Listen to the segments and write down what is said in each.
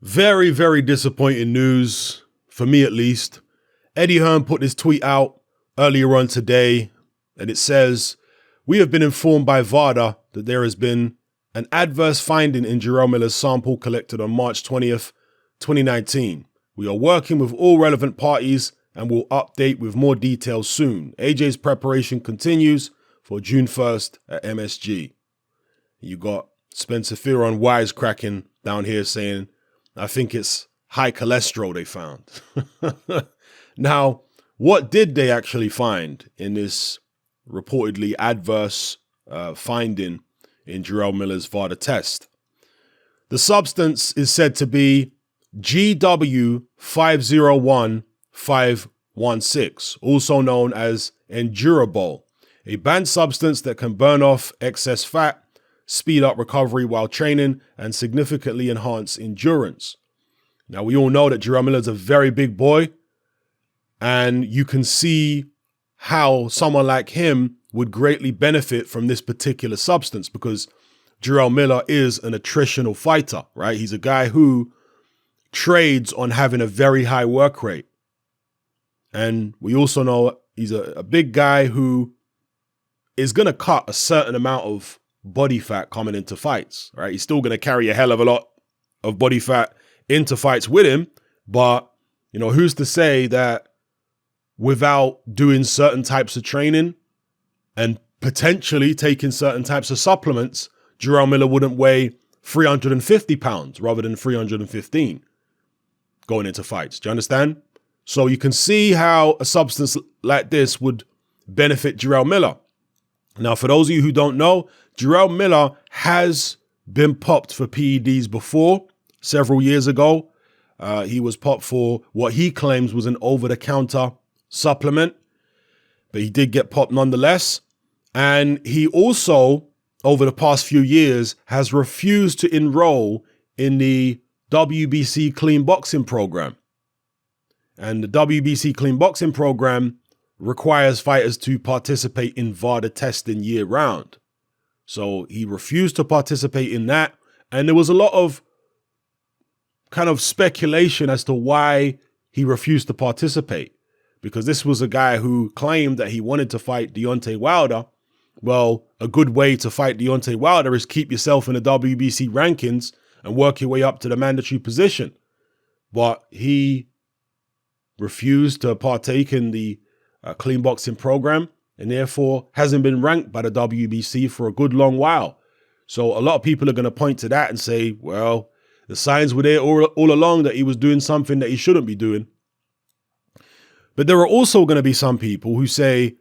Very, very disappointing news, for me at least. Eddie Hearn put this tweet out earlier on today, and it says, "We have been informed by VADA that there has been an adverse finding in Jarrell Miller's sample collected on March 20th, 2019. We are working with all relevant parties and will update with more details soon. AJ's preparation continues for June 1st at MSG." You got Spencer Fearon wisecracking down here saying, "I think it's high cholesterol they found." Now, what did they actually find in this reportedly adverse finding in Jarrell Miller's VADA test? The substance is said to be GW501516, also known as Endurable, a banned substance that can burn off excess fat, speed up recovery while training, and significantly enhance endurance. Now, we all know that Jarrell Miller is a very big boy, and you can see how someone like him would greatly benefit from this particular substance because Jarrell Miller is an attritional fighter, right? He's a guy who trades on having a very high work rate. And we also know he's a big guy who is going to cut a certain amount of body fat coming into fights, right? He's still going to carry a hell of a lot of body fat into fights with him. But, who's to say that without doing certain types of training and potentially taking certain types of supplements, Jarrell Miller wouldn't weigh 350 pounds rather than 315 going into fights. Do you understand? So you can see how a substance like this would benefit Jarrell Miller. Now, for those of you who don't know, Jarrell Miller has been popped for PEDs before, several years ago. He was popped for what he claims was an over-the-counter supplement, but he did get popped nonetheless. And he also, over the past few years, has refused to enroll in the WBC Clean Boxing Program. And the WBC Clean Boxing Program requires fighters to participate in VADA testing year round. So he refused to participate in that. And there was a lot of kind of speculation as to why he refused to participate, because this was a guy who claimed that he wanted to fight Deontay Wilder. Well, a good way to fight Deontay Wilder is keep yourself in the WBC rankings and work your way up to the mandatory position. But he refused to partake in the clean boxing program and therefore hasn't been ranked by the WBC for a good long while. So a lot of people are going to point to that and say, well, the signs were there all along that he was doing something that he shouldn't be doing. But there are also going to be some people who say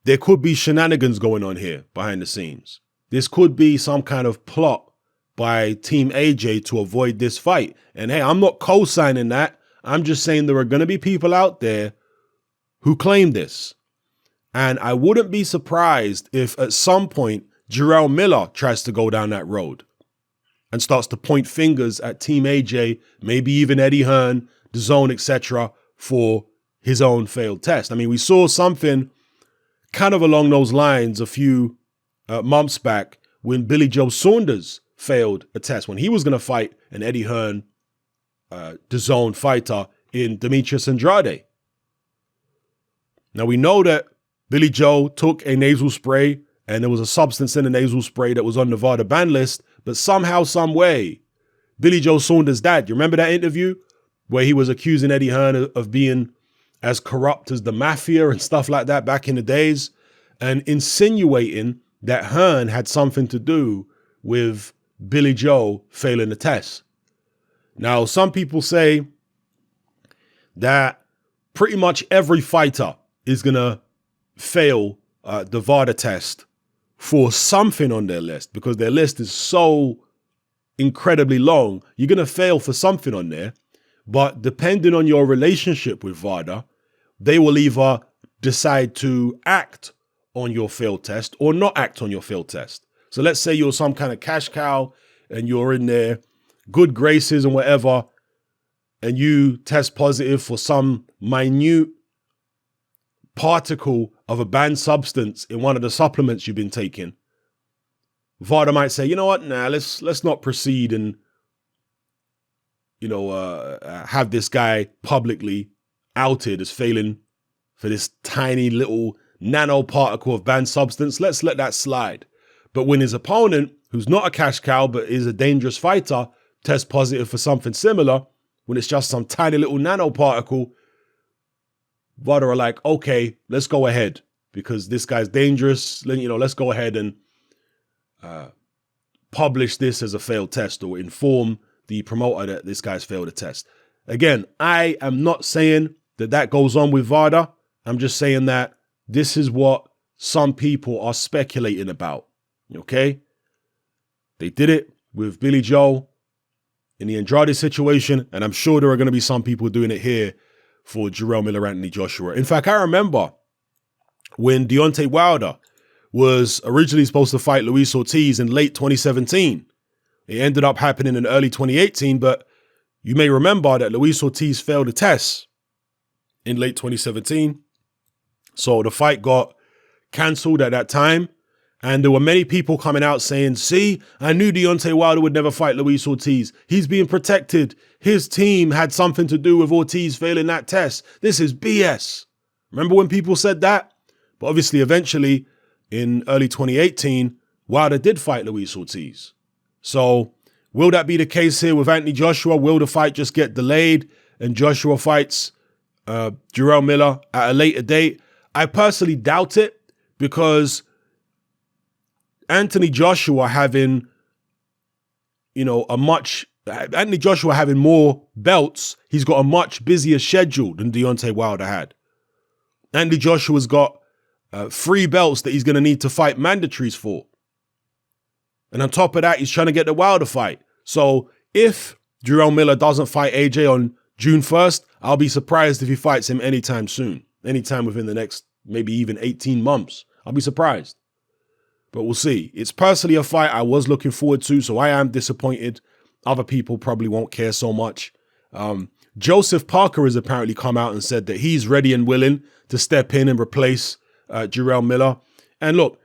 there could be shenanigans going on here behind the scenes. This could be some kind of plot by Team AJ to avoid this fight. And hey, I'm not co-signing that. I'm just saying there are going to be people out there who claim this. And I wouldn't be surprised if at some point Jarrell Miller tries to go down that road and starts to point fingers at Team AJ, maybe even Eddie Hearn, DAZN, etc., for his own failed test. I mean, we saw something kind of along those lines a few months back when Billy Joe Saunders failed a test when he was going to fight an Eddie Hearn DAZN fighter in Demetrius Andrade. Now, we know that Billy Joe took a nasal spray and there was a substance in the nasal spray that was on the VADA ban list, but somehow, some way, Billy Joe Saunders' dad, you remember that interview where he was accusing Eddie Hearn of being as corrupt as the mafia and stuff like that back in the days, and insinuating that Hearn had something to do with Billy Joe failing the test. Now, some people say that pretty much every fighter is going to fail the VADA test for something on their list because their list is so incredibly long. You're going to fail for something on there. But depending on your relationship with VADA, they will either decide to act on your failed test or not act on your failed test. So let's say you're some kind of cash cow and you're in their good graces and whatever, and you test positive for some minute particle of a banned substance in one of the supplements you've been taking. VADA might say, you know what, nah, let's not proceed and have this guy publicly outed as failing for this tiny little nanoparticle of banned substance. Let's let that slide. But when his opponent, who's not a cash cow but is a dangerous fighter, tests positive for something similar, when it's just some tiny little nanoparticle, VADA are like, okay, let's go ahead because this guy's dangerous. Let's go ahead and publish this as a failed test or inform the promoter that this guy's failed a test. Again, I am not saying that goes on with VADA. I'm just saying that this is what some people are speculating about. Okay? They did it with Billy Joe in the Andrade situation, and I'm sure there are going to be some people doing it here for Jarrell Miller, Anthony Joshua. In fact, I remember when Deontay Wilder was originally supposed to fight Luis Ortiz in late 2017. It ended up happening in early 2018, but you may remember that Luis Ortiz failed a test in late 2017. So the fight got canceled at that time. And there were many people coming out saying, see, I knew Deontay Wilder would never fight Luis Ortiz. He's being protected. His team had something to do with Ortiz failing that test. This is BS. Remember when people said that? But obviously, eventually, in early 2018, Wilder did fight Luis Ortiz. So will that be the case here with Anthony Joshua? Will the fight just get delayed and Joshua fights Jarrell Miller at a later date? I personally doubt it because Anthony Joshua having more belts, he's got a much busier schedule than Deontay Wilder had. Anthony Joshua's got 3 belts that he's going to need to fight mandatories for. And on top of that, he's trying to get the Wilder fight. So if Jarrell Miller doesn't fight AJ on June 1st, I'll be surprised if he fights him anytime soon, anytime within the next maybe even 18 months. I'll be surprised. But we'll see. It's personally a fight I was looking forward to, so I am disappointed. Other people probably won't care so much. Joseph Parker has apparently come out and said that he's ready and willing to step in and replace Jarrell Miller. And look,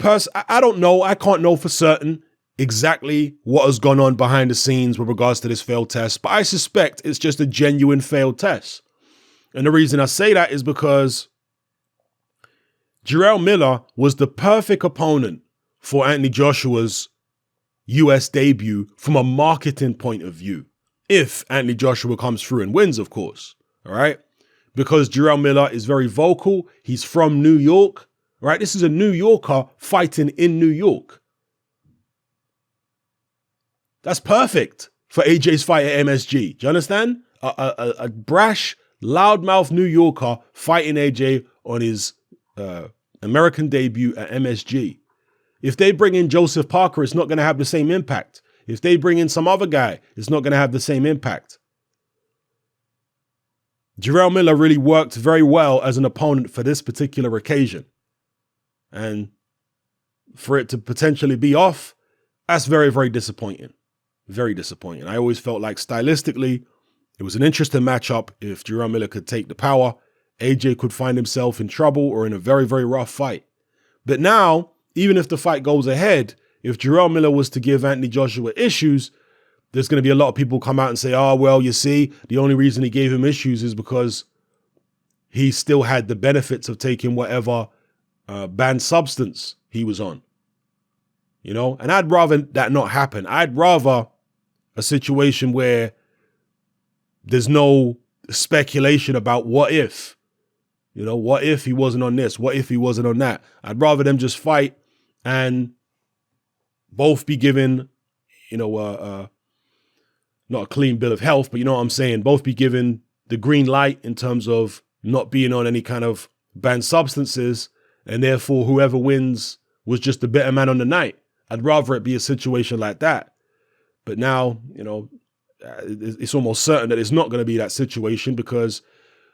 I don't know. I can't know for certain exactly what has gone on behind the scenes with regards to this failed test, but I suspect it's just a genuine failed test. And the reason I say that is because Jarrell Miller was the perfect opponent for Anthony Joshua's US debut from a marketing point of view. If Anthony Joshua comes through and wins, of course. All right. Because Jarrell Miller is very vocal. He's from New York. Right. This is a New Yorker fighting in New York. That's perfect for AJ's fight at MSG. Do you understand? A brash, loudmouth New Yorker fighting AJ on his American debut at MSG. If they bring in Joseph Parker, it's not going to have the same impact. If they bring in some other guy, it's not going to have the same impact. Jarrell Miller really worked very well as an opponent for this particular occasion. And for it to potentially be off, that's very, very disappointing. Very disappointing. I always felt like stylistically, it was an interesting matchup. If Jarrell Miller could take the power, AJ could find himself in trouble or in a very, very rough fight. But now, even if the fight goes ahead, if Jarrell Miller was to give Anthony Joshua issues, there's going to be a lot of people come out and say, oh, well, you see, the only reason he gave him issues is because he still had the benefits of taking whatever banned substance he was on. And I'd rather that not happen. I'd rather a situation where there's no speculation about what if. What if he wasn't on this? What if he wasn't on that? I'd rather them just fight and both be given, not a clean bill of health, but you know what I'm saying? Both be given the green light in terms of not being on any kind of banned substances, and therefore whoever wins was just the better man on the night. I'd rather it be a situation like that. But now, it's almost certain that it's not going to be that situation, because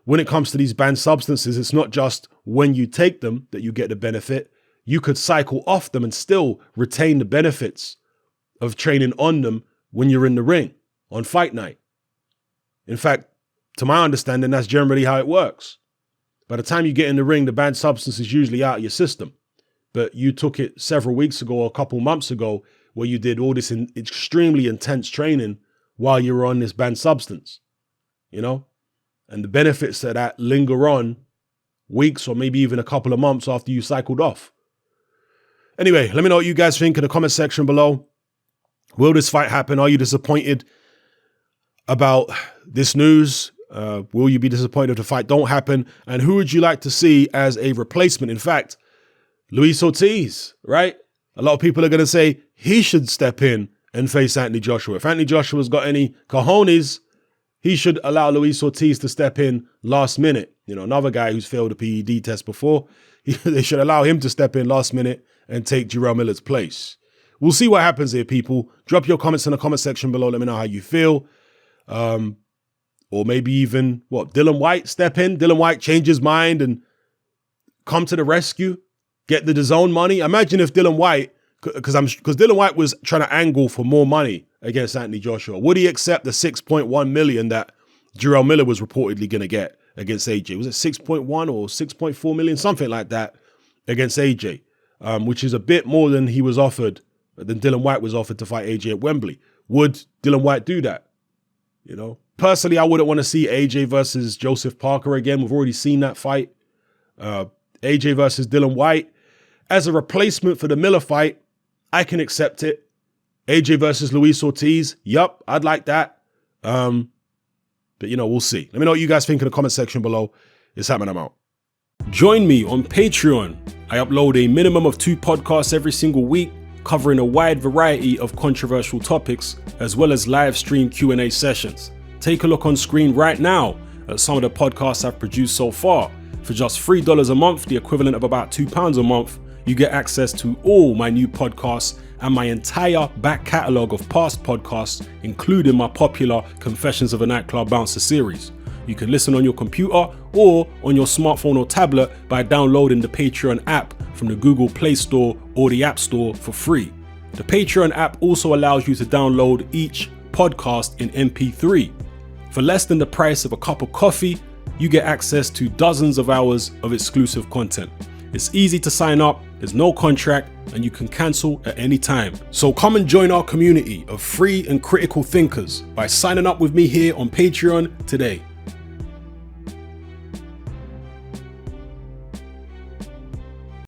when it comes to these banned substances, it's not just when you take them that you get the benefit. You could cycle off them and still retain the benefits of training on them when you're in the ring on fight night. In fact, to my understanding, that's generally how it works. By the time you get in the ring, the banned substance is usually out of your system. But you took it several weeks ago or a couple months ago where you did all this extremely intense training while you're on this banned substance, you know? And the benefits of that linger on weeks or maybe even a couple of months after you cycled off. Anyway, let me know what you guys think in the comment section below. Will this fight happen? Are you disappointed about this news? Will you be disappointed if the fight don't happen? And who would you like to see as a replacement? In fact, Luis Ortiz, right? A lot of people are going to say he should step in and face Anthony Joshua. If Anthony Joshua's got any cojones, he should allow Luis Ortiz to step in last minute. You know, another guy who's failed a PED test before, they should allow him to step in last minute and take Jarrell Miller's place. We'll see what happens here, people. Drop your comments in the comment section below. Let me know how you feel. Or maybe even, Dylan White step in? Dylan White change his mind and come to the rescue? Get the DAZN money? Imagine if Dylan White, because Dylan White was trying to angle for more money against Anthony Joshua. Would he accept the 6.1 million that Jarrell Miller was reportedly going to get against AJ? Was it 6.1 or 6.4 million? Something like that against AJ, which is a bit more than he was offered, than Dylan White was offered to fight AJ at Wembley. Would Dylan White do that? You know, personally, I wouldn't want to see AJ versus Joseph Parker again. We've already seen that fight. AJ versus Dylan White. As a replacement for the Miller fight, I can accept it. AJ versus Luis Ortiz. Yup, I'd like that. But, you know, we'll see. Let me know what you guys think in the comment section below. It's happening. I'm out. Join me on Patreon. I upload a minimum of 2 podcasts every single week, covering a wide variety of controversial topics, as well as live stream Q&A sessions. Take a look on screen right now at some of the podcasts I've produced so far. For just $3 a month, the equivalent of about £2 a month, you get access to all my new podcasts and my entire back catalogue of past podcasts, including my popular Confessions of a Nightclub Bouncer series. You can listen on your computer or on your smartphone or tablet by downloading the Patreon app from the Google Play Store or the App Store for free. The Patreon app also allows you to download each podcast in MP3. For less than the price of a cup of coffee, you get access to dozens of hours of exclusive content. It's easy to sign up, there's no contract, and you can cancel at any time. So come and join our community of free and critical thinkers by signing up with me here on Patreon today.